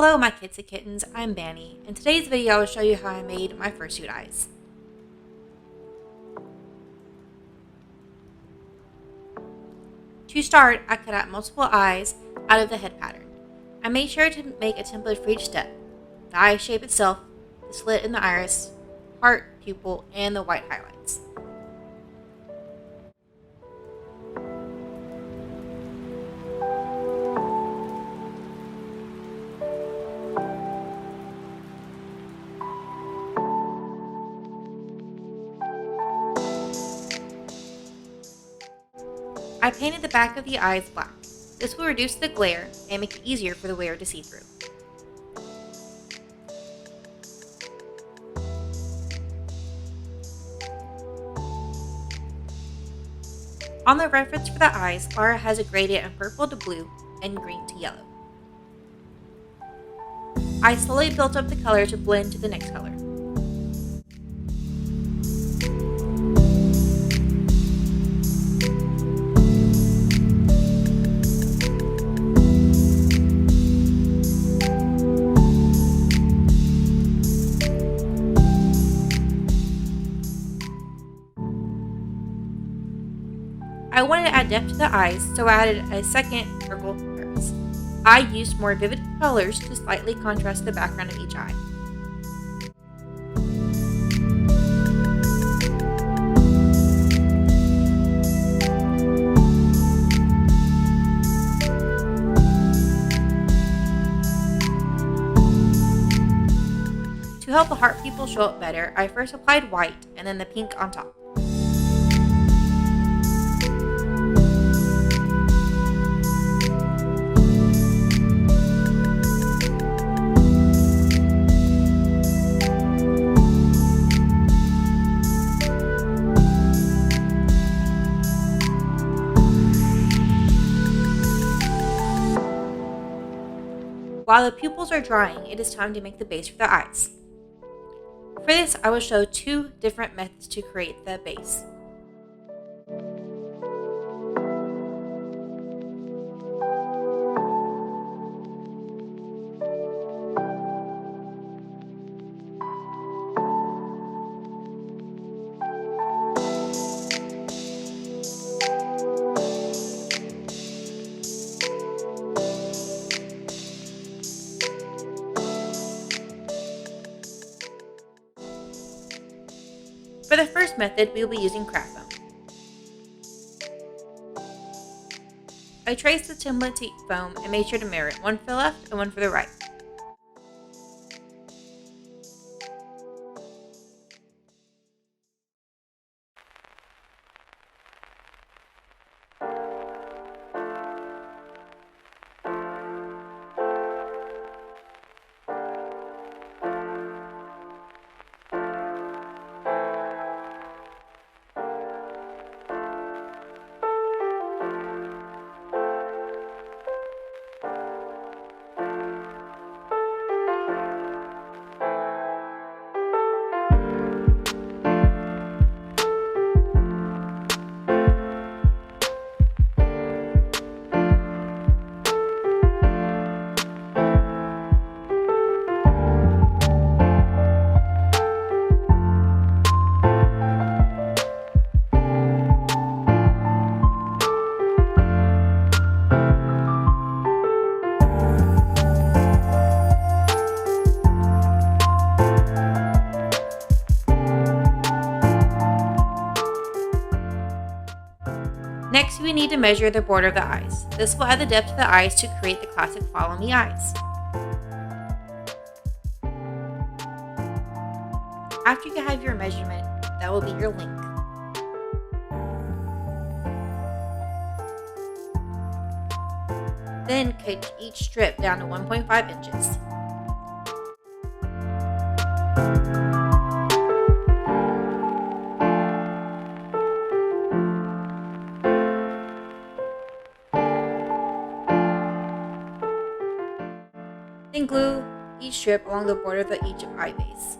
Hello my kids and kittens, I'm Banny. In today's video I will show you how I made my fursuit eyes. To start, I cut out multiple eyes out of the head pattern. I made sure to make a template for each step. The eye shape itself, the slit in the iris, heart, pupil, and the white highlights. I painted the back of the eyes black. This will reduce the glare and make it easier for the wearer to see through. On the reference for the eyes, Laura has a gradient of purple to blue and green to yellow. I slowly built up the color to blend to the next color. I wanted to add depth to the eyes, so I added a second purple iris. I used more vivid colors to slightly contrast the background of each eye. To help the heart pupil show up better, I first applied white and then the pink on top. While the pupils are drying, it is time to make the base for the eyes. For this, I will show two different methods to create the base. For the first method, we will be using craft foam. I traced the template to foam and made sure to mirror it, one for the left and one for the right. Next, we need to measure the border of the eyes. This will add the depth to the eyes to create the classic follow me eyes. After you have your measurement, that will be your length. Then cut each strip down to 1.5 inches. Then glue each strip along the border of each eye base.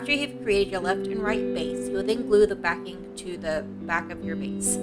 After you have created your left and right base, you will then glue the backing to the back of your base.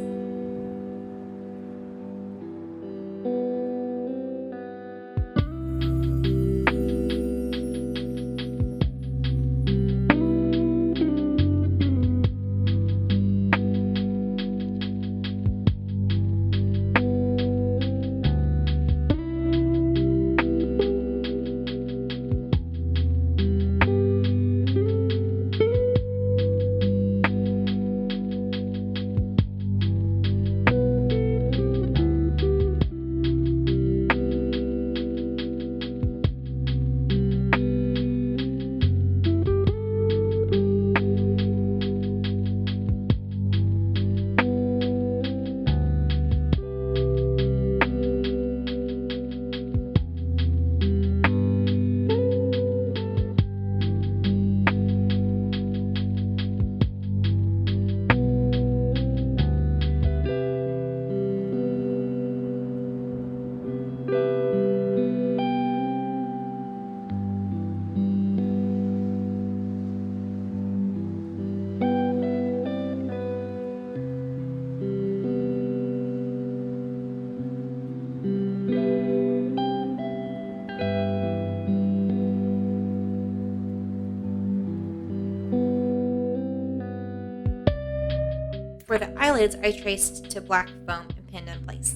For the eyelids, I traced to black foam and pinned in place.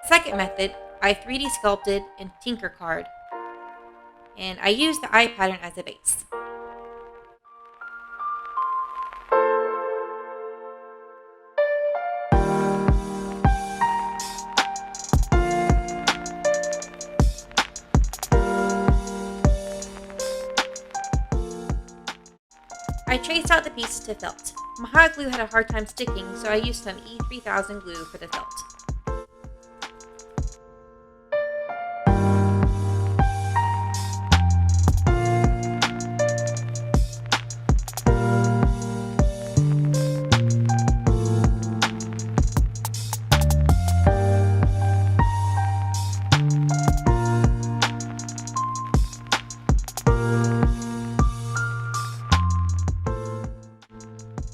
Second method, I 3D sculpted in Tinker Card, and I used the eye pattern as a base. I traced out the pieces to felt. My hot glue had a hard time sticking, so I used some E3000 glue for the felt.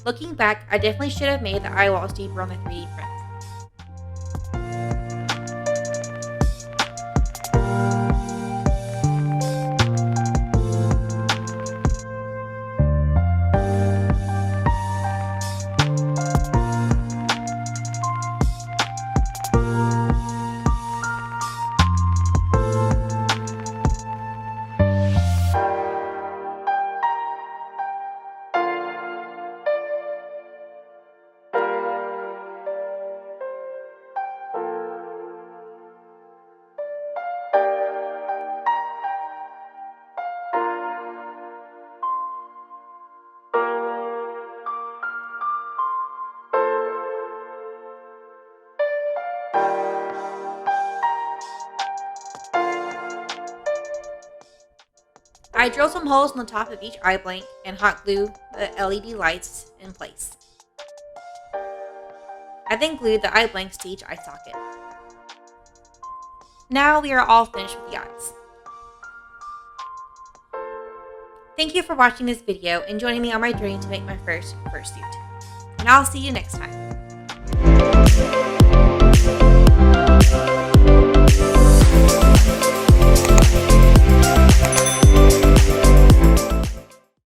Looking back, I definitely should have made the eye walls deeper on the 3D print. I drilled some holes on the top of each eye blank and hot glued the LED lights in place. I then glued the eye blanks to each eye socket. Now we are all finished with the eyes. Thank you for watching this video and joining me on my journey to make my first fursuit. And I'll see you next time.